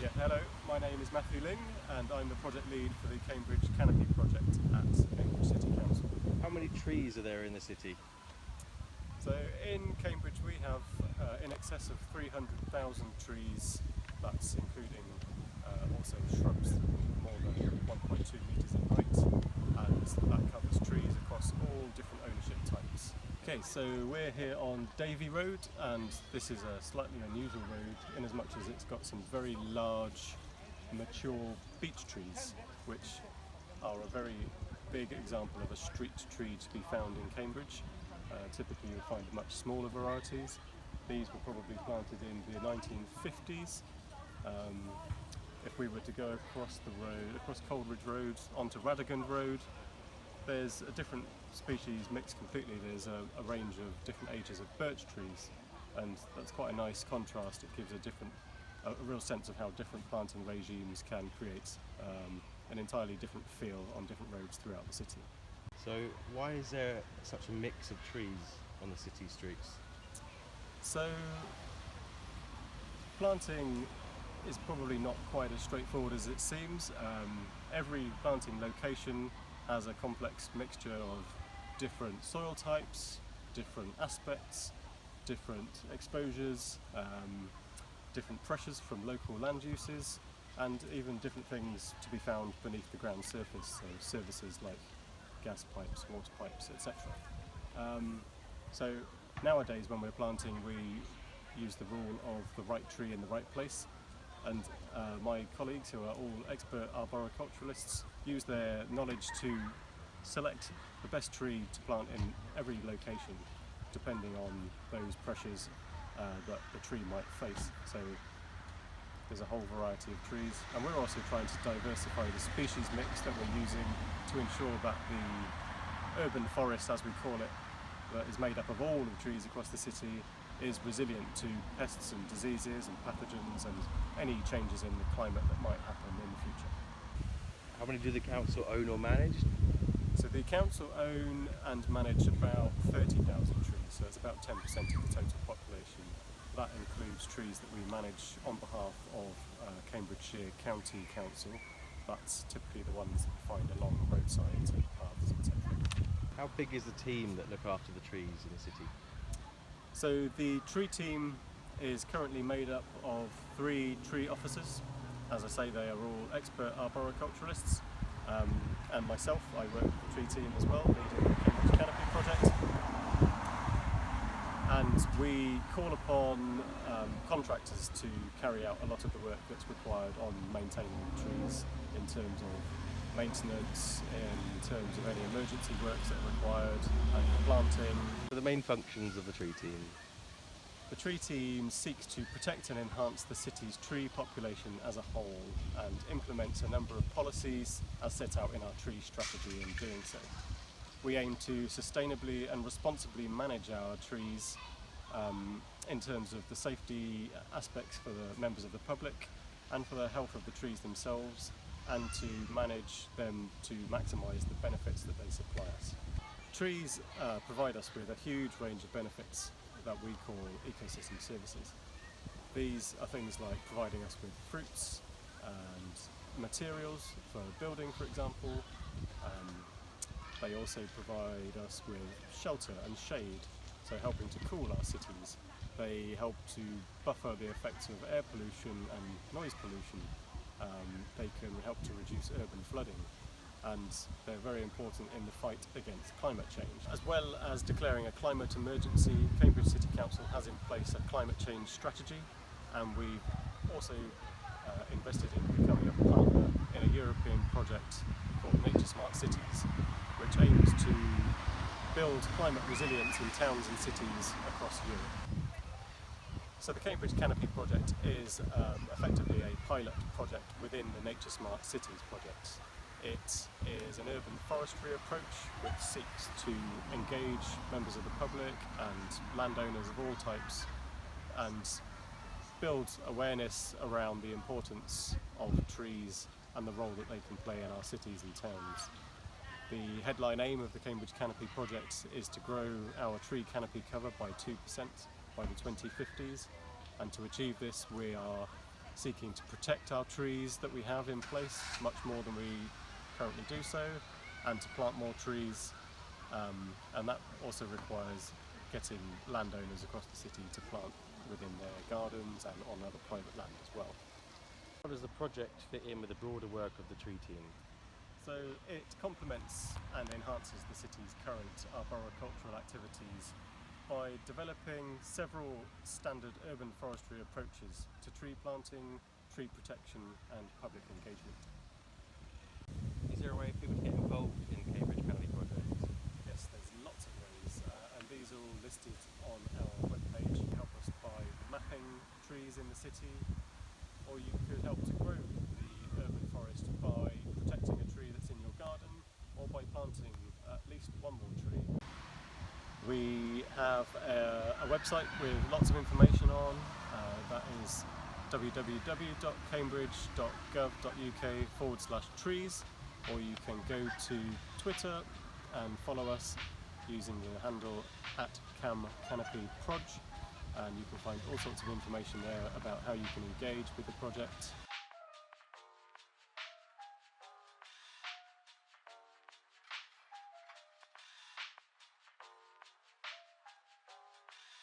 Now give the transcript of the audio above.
Yeah, hello, my name is Matthew Ling and I'm the project lead for the Cambridge Canopy Project at Cambridge City Council. How many trees are there in the city? So in Cambridge we have in excess of 300,000 trees, that's including also shrubs more than 1.2 metres in height, and that covers trees across all different ownership types. Okay, so we're here on Davy Road, and this is a slightly unusual road in as much as it's got some very large, mature beech trees, which are a very big example of a street tree to be found in Cambridge. Typically you'll find much smaller varieties. These were probably planted in the 1950s. If we were to go across the road, across Coleridge Road onto Radigan Road, there's a different species mixed completely. There's a range of different ages of birch trees, and that's quite a nice contrast. It gives a real sense of how different planting regimes can create an entirely different feel on different roads throughout the city. So why is there such a mix of trees on the city streets? So planting is probably not quite as straightforward as it seems. Every planting location has a complex mixture of different soil types, different aspects, different exposures, different pressures from local land uses, and even different things to be found beneath the ground surface, so services like gas pipes, water pipes, etc. So nowadays when we're planting we use the rule of the right tree in the right place, and my colleagues, who are all expert arboriculturalists, use their knowledge to select the best tree to plant in every location depending on those pressures that the tree might face. So there's a whole variety of trees, and we're also trying to diversify the species mix that we're using to ensure that the urban forest, as we call it, that is made up of all the trees across the city, is resilient to pests and diseases and pathogens and any changes in the climate that might happen in the future. How many do the council own or manage? So the council own and manage about 30,000 trees, so it's about 10% of the total population. That includes trees that we manage on behalf of Cambridgeshire County Council. That's typically the ones that we find along roadsides and paths, etc. How big is the team that look after the trees in the city? So the tree team is currently made up of 3 tree officers. As I say, they are all expert arboriculturalists, and myself, I work with the tree team as well, leading the Cambridge Canopy Project. And we call upon contractors to carry out a lot of the work that's required on maintaining the trees, in terms of maintenance, in terms of any emergency works that are required, and planting. The main functions of the tree team? The tree team seeks to protect and enhance the city's tree population as a whole, and implements a number of policies as set out in our tree strategy in doing so. We aim to sustainably and responsibly manage our trees in terms of the safety aspects for the members of the public and for the health of the trees themselves, and to manage them to maximise the benefits that they supply us. Trees provide us with a huge range of benefits that we call ecosystem services. These are things like providing us with fruits and materials for building, for example. They also provide us with shelter and shade, so helping to cool our cities. They help to buffer the effects of air pollution and noise pollution. They can help to reduce urban flooding, and they're very important in the fight against climate change. As well as declaring a climate emergency, Cambridge City Council has in place a climate change strategy, and we've also invested in becoming a partner in a European project called Nature Smart Cities, which aims to build climate resilience in towns and cities across Europe. So the Cambridge Canopy Project is effectively a pilot project within the Nature Smart Cities project. It is an urban forestry approach which seeks to engage members of the public and landowners of all types, and build awareness around the importance of trees and the role that they can play in our cities and towns. The headline aim of the Cambridge Canopy Project is to grow our tree canopy cover by 2% by the 2050s, and to achieve this we are seeking to protect our trees that we have in place much more than we currently do so, and to plant more trees, and that also requires getting landowners across the city to plant within their gardens and on other private land as well. How does the project fit in with the broader work of the tree team? So it complements and enhances the city's current arboricultural activities by developing several standard urban forestry approaches to tree planting, tree protection and public engagement. Is there a way for people to get involved in Cambridge Canopy Project? Yes, there's lots of ways, and these are all listed on our webpage. You can help us by mapping trees in the city, or you could help to grow the urban forest by protecting a tree that's in your garden, or by planting at least one more tree. We have a website with lots of information on, that is www.cambridge.gov.uk/trees, or you can go to Twitter and follow us using the handle @CamCanopyProj, and you can find all sorts of information there about how you can engage with the project.